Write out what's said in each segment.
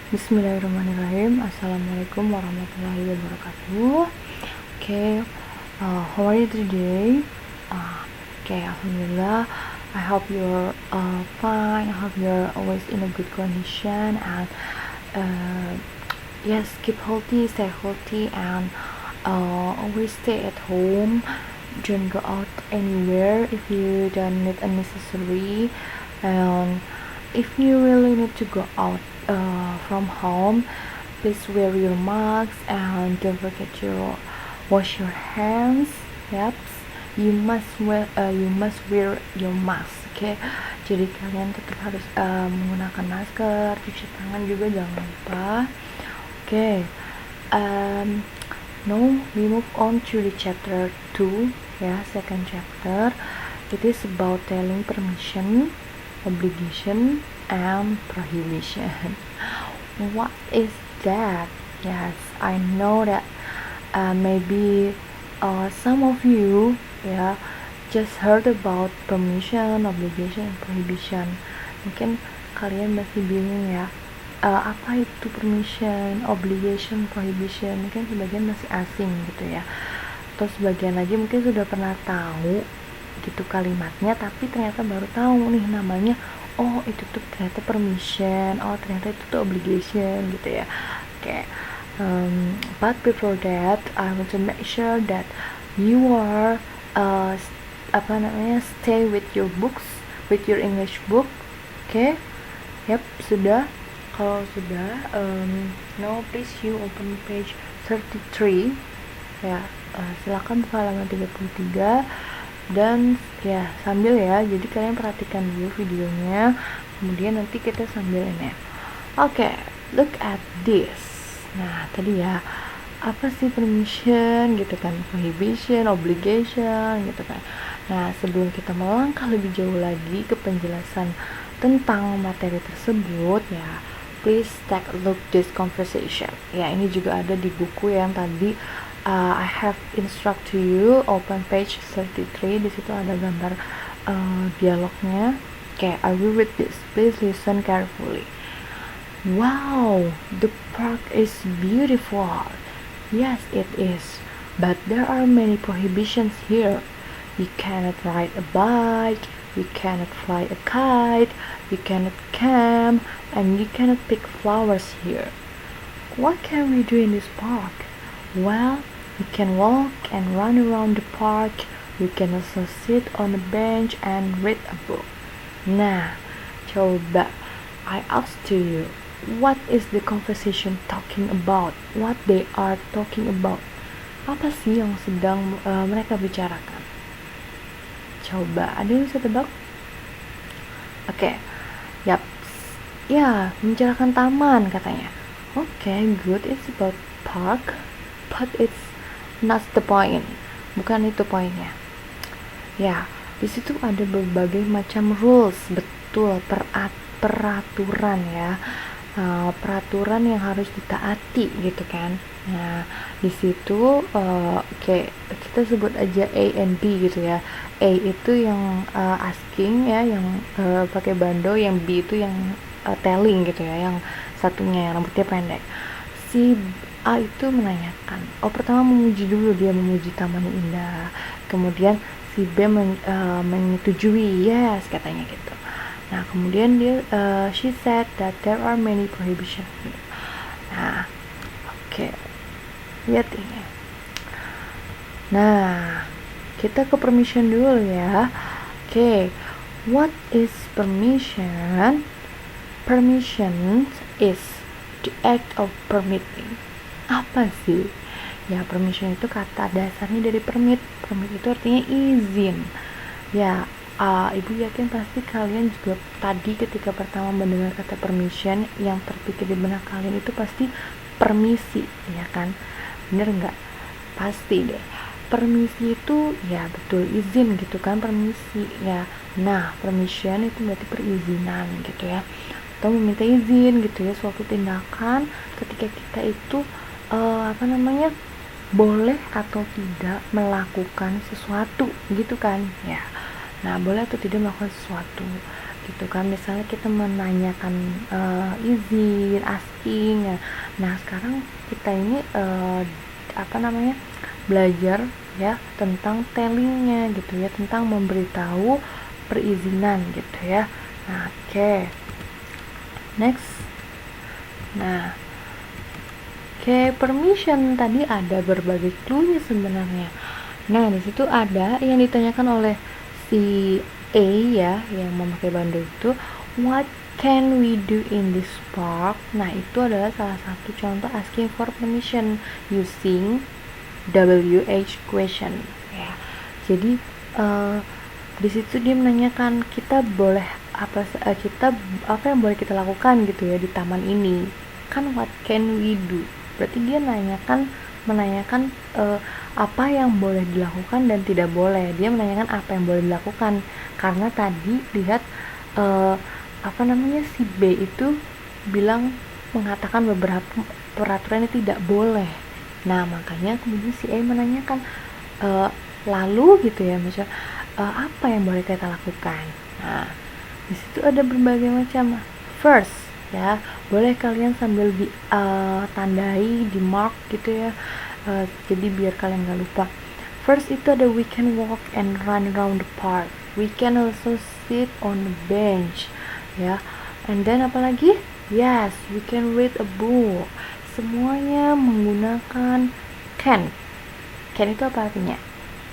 Bismillahirrahmanirrahim. Assalamualaikum warahmatullahi wabarakatuh. Okay, how are you today? Okay, Alhamdulillah. I hope you're fine. I hope you're always in a good condition and yes, keep healthy, stay healthy, and always stay at home. Don't go out anywhere if you don't need unnecessary. And if you really need to go out from home, please wear your mask and don't forget to wash your hands. Yep, you must wear your mask. Okay, jadi kalian tetap harus menggunakan masker, cuci tangan juga jangan lupa. Okay, now we move on to the chapter 2. Yeah, second chapter. It is about telling permission, obligation, and prohibition. What is that? Yes, I know that maybe some of you just heard about permission, obligation, and prohibition. Mungkin kalian masih bingung ya, apa itu permission, obligation, prohibition. Mungkin sebagian masih asing gitu ya, atau sebagian lagi mungkin sudah pernah tahu gitu kalimatnya, tapi ternyata baru tahu nih namanya. Oh, itu tuh ternyata permission, oh ternyata itu tuh obligation gitu ya. Okay, but before that I want to make sure that you are stay with your books, with your English book. Okay, yep, sudah. Kalau sudah, now please you open page 33 ya. Silakan buka halaman 33 dan ya sambil ya, jadi kalian perhatikan dulu videonya, kemudian nanti kita sambil ini. Oke, look at this. Nah tadi ya, apa sih permission gitu kan, prohibition, obligation gitu kan. Nah sebelum kita melangkah lebih jauh lagi ke penjelasan tentang materi tersebut ya, please take a look this conversation. Ya ini juga ada di buku yang tadi I have instruct to you, open page 33. Di situ ada gambar dialognya. Okay, I will read this. Please listen carefully. Wow, the park is beautiful. Yes, it is. But there are many prohibitions here. You cannot ride a bike, you cannot fly a kite, you cannot camp, and you cannot pick flowers here. What can we do in this park? Well, we can walk and run around the park. We can also sit on a bench and read a book. Nah, coba I ask to you, what is the conversation talking about? What they are talking about? Apa sih yang sedang mereka bicarakan? Coba, ada yang bisa tebak? Oke, yap, ya, membicarakan taman katanya. Okay, good, it's about park, but it's not the point. Bukan itu poinnya. Ya, di situ ada berbagai macam rules, betul, peraturan ya. Peraturan yang harus ditaati gitu kan. Nah, di situ kita sebut aja A and B gitu ya. A itu yang asking ya, yang pakai bando, yang B itu yang telling gitu ya, yang satunya yang rambutnya pendek. Si A itu menanyakan, pertama memuji dulu, dia memuji taman yang indah, kemudian si B menyetujui, yes katanya gitu. Nah kemudian she said that there are many prohibitions. Nah oke, lihat ini. Nah kita ke permission dulu ya. Oke, what is permission? Permission is the act of permitting. Apa sih? Ya, permission itu kata dasarnya dari permit. Permit itu artinya izin. Ya, ibu yakin pasti kalian juga tadi ketika pertama mendengar kata permission, yang terpikir di benak kalian itu pasti permisi, ya kan? Bener nggak? Pasti deh. Permisi itu ya betul, izin gitu kan, permisi ya. Nah, permission itu berarti perizinan gitu ya, atau meminta izin gitu ya, suatu tindakan ketika kita itu boleh atau tidak melakukan sesuatu gitu kan ya. Nah boleh atau tidak melakukan sesuatu gitu kan. Misalnya kita menanyakan izin, asking ya. Nah sekarang kita ini belajar ya tentang tellingnya gitu ya, tentang memberitahu perizinan gitu ya. Nah next. Nah permission tadi ada berbagai clue-nya sebenarnya. Nah di situ ada yang ditanyakan oleh si A ya, yang memakai bando itu, what can we do in this park? Nah itu adalah salah satu contoh asking for permission using WH question ya. Jadi di situ dia menanyakan kita boleh apa yang boleh kita lakukan gitu ya di taman ini. Kan what can we do? Berarti dia menanyakan apa yang boleh dilakukan dan tidak boleh. Dia menanyakan apa yang boleh dilakukan karena tadi lihat si B itu mengatakan beberapa peraturan yang tidak boleh. Nah makanya kemudian si A menanyakan lalu gitu ya, misalnya apa yang boleh kita lakukan. Nah di situ ada berbagai macam. First ya, boleh kalian sambil tandai di mark gitu ya, jadi biar kalian gak lupa. First itu ada we can walk and run around the park, we can also sit on the bench ya, and then apalagi, yes we can read a book. Semuanya menggunakan can itu apa artinya?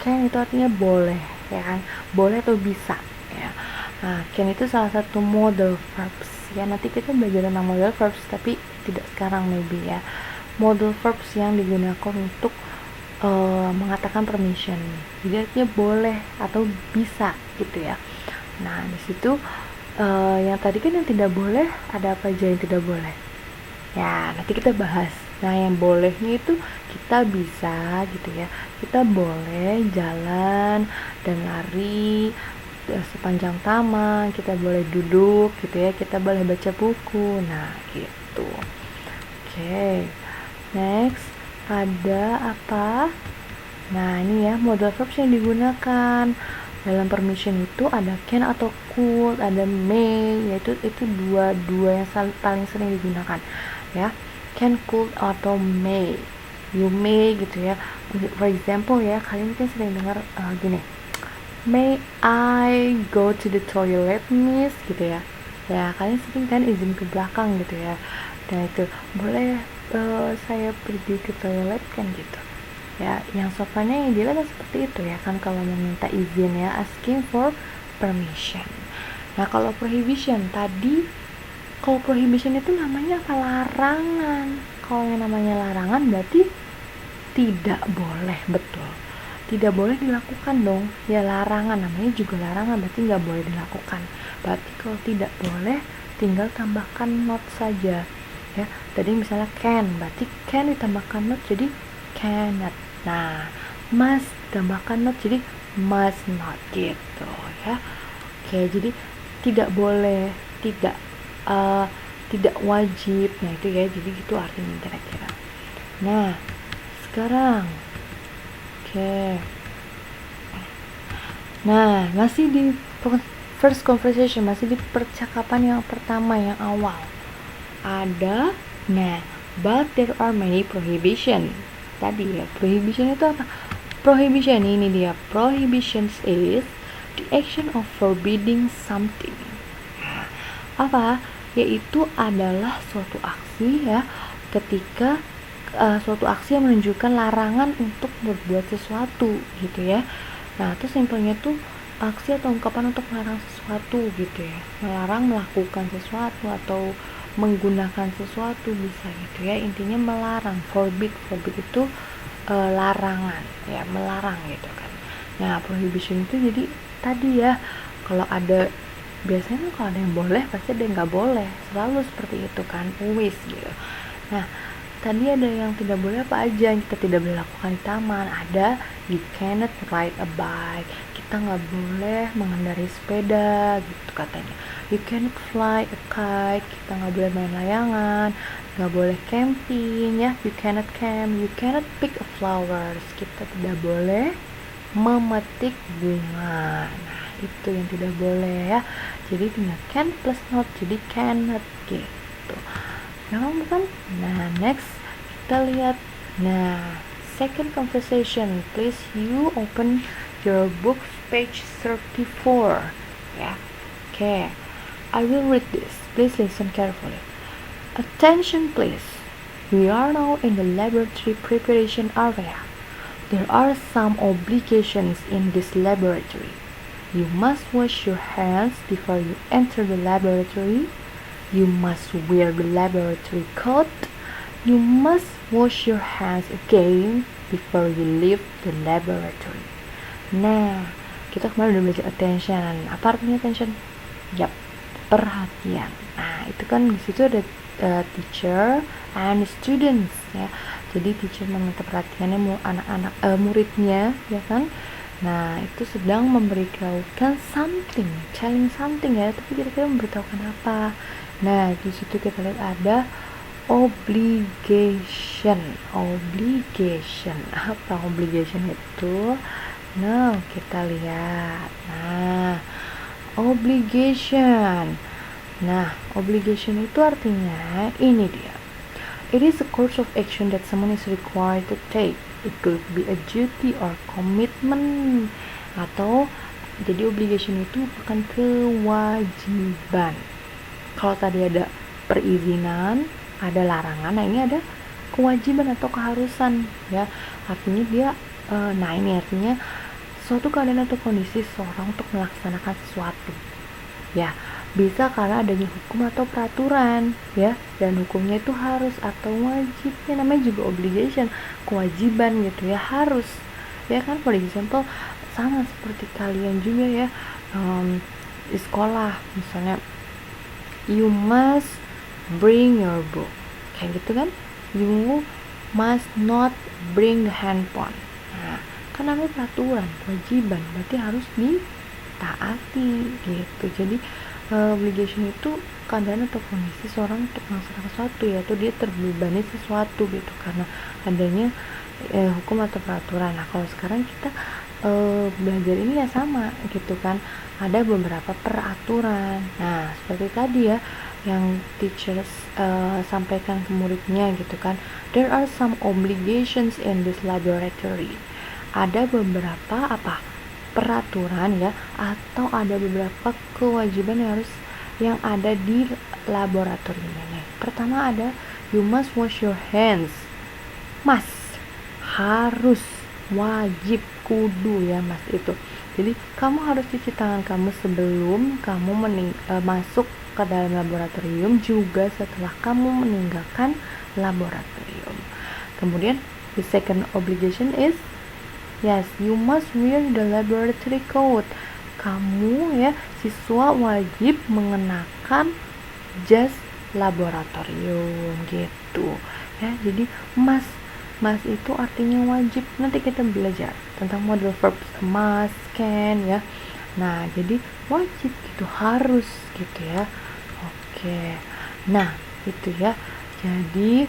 Can itu artinya boleh ya kan, boleh atau bisa ya. Nah can itu salah satu modal verbs ya, nanti kita belajar tentang modal verbs tapi tidak sekarang maybe ya. Modal verbs yang digunakan untuk mengatakan permission, jadi artinya boleh atau bisa gitu ya. Nah di situ yang tadi kan yang tidak boleh, ada apa aja yang tidak boleh ya, nanti kita bahas. Nah yang bolehnya itu kita bisa gitu ya, kita boleh jalan dan lari sepanjang taman, kita boleh duduk gitu ya, kita boleh baca buku. Nah gitu. Next ada apa? Nah ini ya modal verbs yang digunakan dalam permission itu ada can atau could, ada may, yaitu dua yang paling sering digunakan ya, can, could atau may. You may gitu ya. For example ya, kalian mungkin sering dengar gini, may I go to the toilet miss gitu ya. Ya kalian sering kan izin ke belakang gitu ya. Dan itu boleh saya pergi ke toilet kan gitu ya. Yang sopannya yang dilihat seperti itu ya kan, kalau meminta izin ya, asking for permission. Nah kalau prohibition tadi, kalau prohibition itu namanya apa? Larangan. Kalau yang namanya larangan berarti tidak boleh, betul, tidak boleh dilakukan dong ya. Larangan namanya juga larangan, berarti nggak boleh dilakukan. Berarti kalau tidak boleh tinggal tambahkan not saja ya. Tadi misalnya can, berarti can ditambahkan not jadi cannot. Nah must tambahkan not jadi must not gitu ya. Jadi tidak boleh, tidak wajib. Nah itu ya, jadi gitu artinya kira-kira. Nah sekarang nah masih di first conversation, masih di percakapan yang pertama yang awal ada. Nah but there are many prohibition. Tadi ya, prohibition itu apa? Prohibition ini dia, prohibitions is the action of forbidding something. Nah, apa? Yaitu adalah suatu aksi ya, ketika suatu aksi yang menunjukkan larangan untuk berbuat sesuatu gitu ya. Nah itu simpelnya tuh aksi atau ungkapan untuk melarang sesuatu gitu ya, melarang melakukan sesuatu atau menggunakan sesuatu bisa gitu ya. Intinya melarang, forbid itu larangan ya, melarang gitu kan. Nah prohibition itu jadi tadi ya, kalau ada, biasanya kalau ada yang boleh pasti ada yang nggak boleh, selalu seperti itu kan, always gitu. Nah tadi ada yang tidak boleh apa aja yang kita tidak boleh lakukan di taman. Ada you cannot ride a bike, kita nggak boleh mengendarai sepeda gitu katanya. You cannot fly a kite, kita nggak boleh main layangan, nggak boleh camping ya, you cannot camp. You cannot pick a flowers, kita tidak boleh memetik bunga. Nah itu yang tidak boleh ya. jadi tinggal can plus not, jadi cannot gitu. Gampang bukan? Nah, next kita lihat. Nah, second conversation. Please you open your book page 34. Yeah. Okay. I will read this. Please listen carefully. Attention please. We are now in the laboratory preparation area. There are some obligations in this laboratory. You must wash your hands before you enter the laboratory. You must wear the laboratory coat. You must wash your hands again before you leave the laboratory. Nah, kita kemarin udah belajar attention. Apa artinya attention? Yap, perhatian. Nah, itu kan di situ ada teacher and students ya. Jadi teacher meminta perhatiannya anak-anak muridnya, ya kan? Nah, itu sedang memberitahukan something, telling something ya. Tapi kira-kira memberitahukan apa? Nah, di situ kita lihat ada obligation. Apa obligation itu? Nah, kita lihat. Nah, obligation. Nah, obligation itu artinya ini dia. It is a course of action that someone is required to take. It could be a duty or commitment. Atau jadi obligation itu bukan kewajiban. Kalau tadi ada perizinan, ada larangan, nah ini ada kewajiban atau keharusan ya. Artinya dia nah ini artinya suatu keadaan atau kondisi seseorang untuk melaksanakan sesuatu. Ya, bisa karena adanya hukum atau peraturan ya, dan hukumnya itu harus atau wajib ya, namanya juga obligation, kewajiban gitu ya, harus ya kan. For example, sama seperti kalian juga ya, di sekolah misalnya you must bring your book, kayak gitu kan. You must not bring the handphone. Nah, kan namanya peraturan, kewajiban, berarti harus ditaati gitu. Jadi obligation itu keadaan atau kondisi seorang untuk melaksanakan sesuatu, yaitu dia terbebani sesuatu gitu karena adanya hukum atau peraturan. Nah, kalau sekarang kita belajar ini ya sama gitu kan, ada beberapa peraturan. Nah, seperti tadi ya yang teachers sampaikan ke muridnya gitu kan, there are some obligations in this laboratory. Ada beberapa peraturan ya, atau ada beberapa kewajiban yang ada di laboratorium ini. Pertama ada you must wash your hands. Must, harus, wajib, kudu ya mas itu. Jadi kamu harus cuci tangan kamu sebelum kamu masuk ke dalam laboratorium, juga setelah kamu meninggalkan laboratorium. Kemudian the second obligation is yes, you must wear the laboratory coat. Kamu ya siswa wajib mengenakan jas laboratorium gitu ya. Jadi must itu artinya wajib. Nanti kita belajar tentang model verbs must, can ya. Nah, jadi wajib gitu, harus gitu ya. Oke. Nah, itu ya. Jadi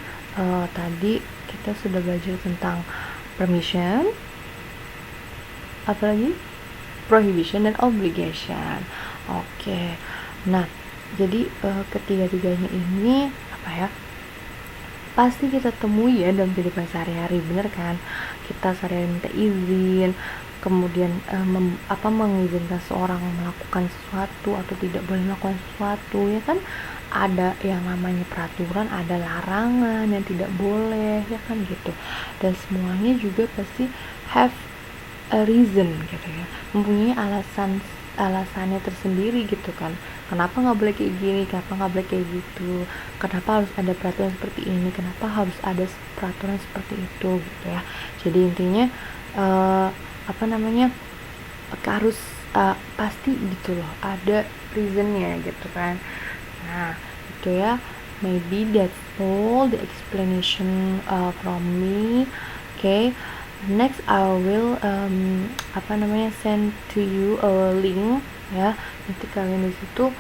tadi kita sudah belajar tentang permission, apalagi prohibition dan obligation. Oke. Nah, jadi ketiga-tiganya ini pasti kita temui ya dalam kehidupan sehari-hari, bener kan? Kita sehari-hari minta izin, kemudian mengizinkan seorang melakukan sesuatu atau tidak boleh melakukan sesuatu ya kan. Ada yang namanya peraturan, ada larangan yang tidak boleh ya kan gitu. Dan semuanya juga pasti have a reason gitu ya, mempunyai alasannya tersendiri gitu kan. Kenapa nggak boleh kayak gini, kenapa nggak boleh kayak gitu, kenapa harus ada peraturan seperti ini, kenapa harus ada peraturan seperti itu gitu ya. Jadi intinya harus pasti gitu loh, ada reasonnya gitu kan. Nah itu ya, maybe that's all the explanation from me. Okay. Next I will send to you a link ya. Nanti kalian di situ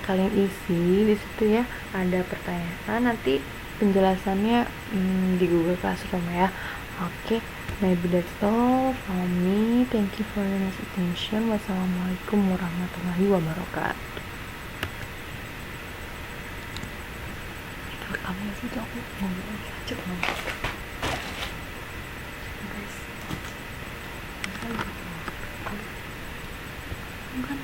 kalian isi di situ ya, ada pertanyaan, nanti penjelasannya di Google Classroom ya. Okay, maybe that's all from me. Thank you for your nice attention. Wassalamualaikum warahmatullahi wabarakatuh. Kamu ya sih, aku ngomong aja guys. Kan